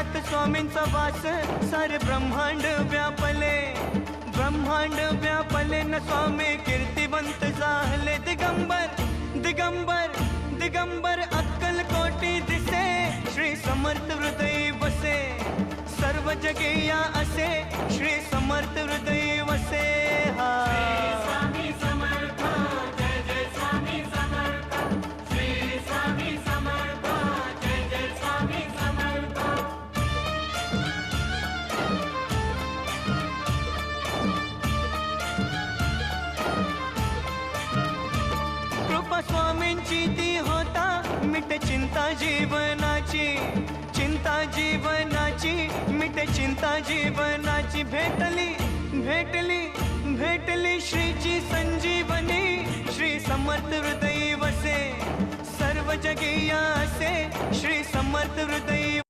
हृदयात स्वामींचा वास, सारे ब्रह्मांड व्यापले, ब्रह्मांड व्यापले न स्वामी कीर्तिवंत झाले. दिगंबर दिगंबर दिगंबर अक्कल कोटी दिसे, श्री समर्थ हृदय वसे, सर्व जगेया असे, श्री समर्थ हृदय वसे. हा स्वामी समर्थ, जय जय स्वामी समर्थ, श्री स्वामी समर्थ, जय जय स्वामी समर्थ. कृपा स्वामींची ती होता, मिटे चिंता जीवनाची, चिंता जीवनाची, मिटे चिंता जीवनाची. भेटली भेटली भेटली श्रीची संजीवनी, श्री समर्थ हृदय वसे, सर्व जगेया असे, श्री समर्थ हृदय